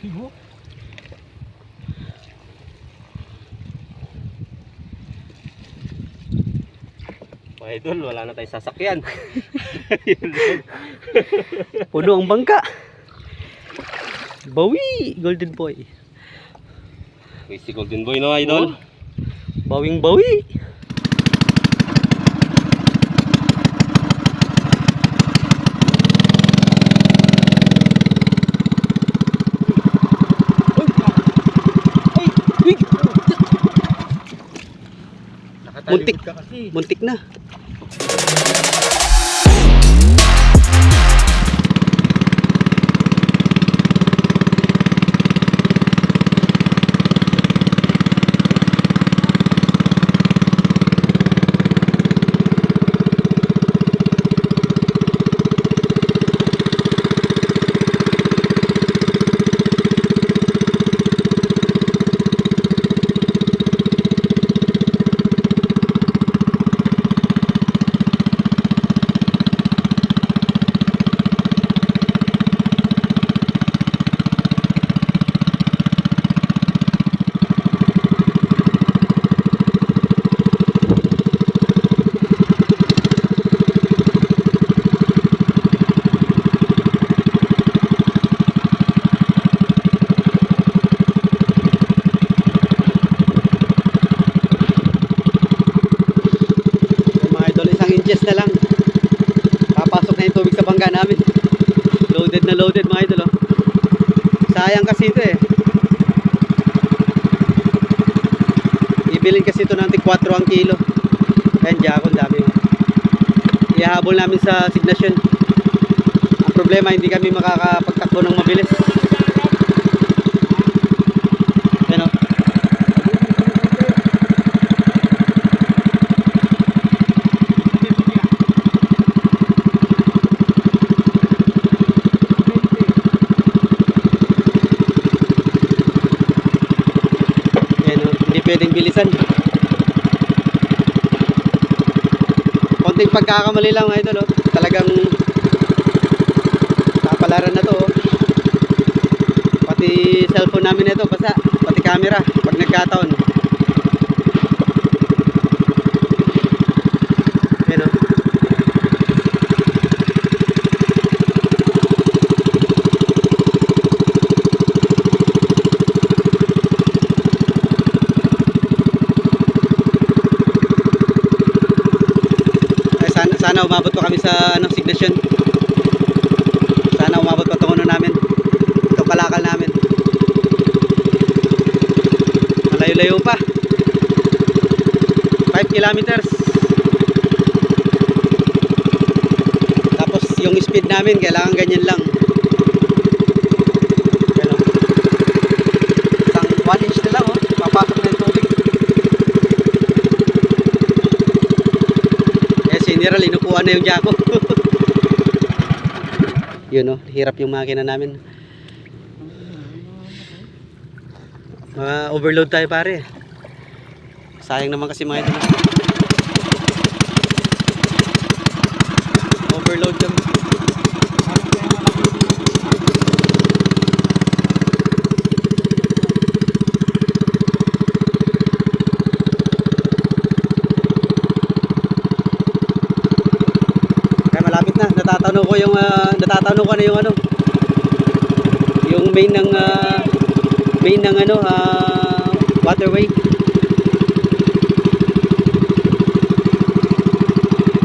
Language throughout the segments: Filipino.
Mga idol, wala na tayong sasakyan. Puno ang bangka. Bawi, golden boy. Uy, si Golden Boy no, idol. Bawing bawi. Muntik, muntik na. Inches na lang papasok na yung tubig sa bangga namin. Loaded na loaded mga idol, oh. Sayang kasi ito eh. Ibilin kasi ito ng 4 ang kilo. Ayan, jakon dami, oh. Ihahabol namin sa signasyon. Ang problema, hindi kami makakapagtakbo ng mabilis. Ayan, oh. Pwedeng bilisan. Konting pagkakamali lang mga idol, oh. Talagang kapalaran na to, oh. Pati cellphone namin ito basa, pati camera pag nagkataon. Ayan, oh. Sana umabot pa kami sa signasyon. Sana umabot pa itong namin. Itong kalakal namin. Malayo-layo pa. 5 kilometers. Tapos yung speed namin kailangan ganyan lang. Pero, isang 1 inch na lang, oh. Papasok na yung tubig. General, inupuan na yung jako. Yun, oh, hirap yung makina namin. Overload tayo pare. Sayang naman kasi mga ito. Overload kami. Natatanong ko yung natatanong ko na yung yung main ng waterway.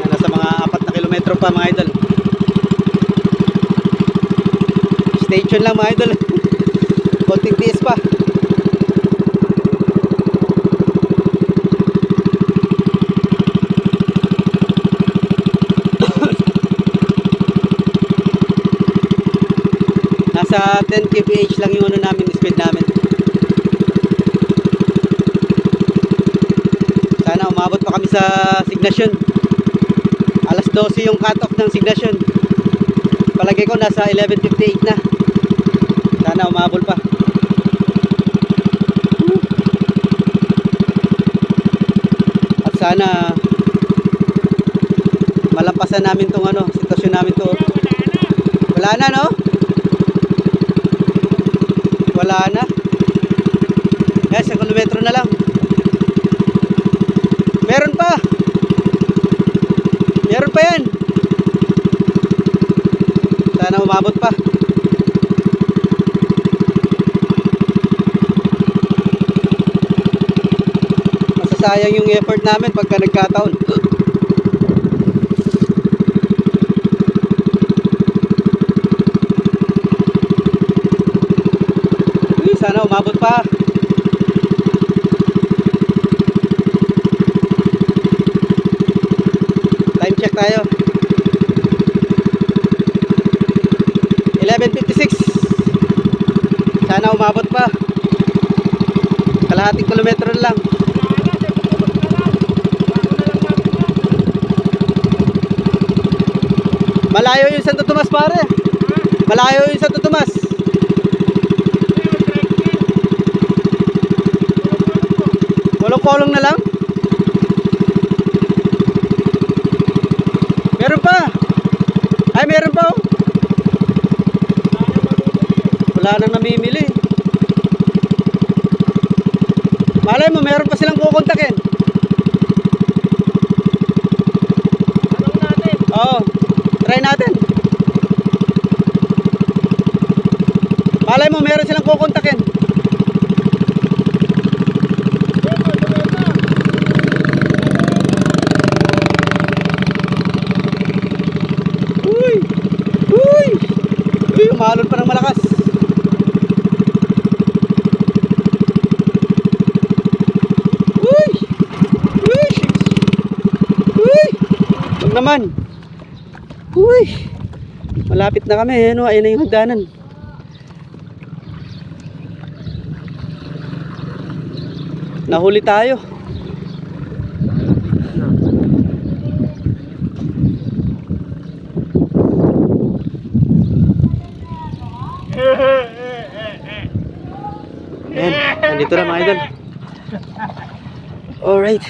Nasa mga 4 na kilometro pa mga idol. Station lang mga idol. Konting tiis pa. Nasa 10 kph lang yung namin, speed namin. Sana umabot pa kami sa signasyon. Alas 12 yung cut off ng signasyon. Palagay ko nasa 11:58 na. Sana umabot pa. At sana malampasan namin tong sitwasyon namin to. Wala na, no? wala na. Yan, sa kilometro na lang. Meron pa. Meron pa yan. Sana umabot pa. Masasayang yung effort namin pagka nagkataon. Uy, sana umabot pa. Time check tayo. 11:56. Sana umabot pa. Kalahating kilometro na lang. Malayo yung Santo Tomas, pare. Malayo yung Santo Tomas. Kolong-kolong na lang. Meron pa. Ay, meron pa, oh. Wala nang namimili. Malay mo, meron pa silang kukontakin. Tanong natin. Oo. Try natin. Malay mo, meron silang kukontakin. Uy! Uy! Uy, umalon pa ng malakas. Uy! Uy! Uy! Huwag naman. Uy! Malapit na kami. Ano, ayun na yung hagdanan. Nahuli tayo. Ayan, nandito na mga idol. Alright.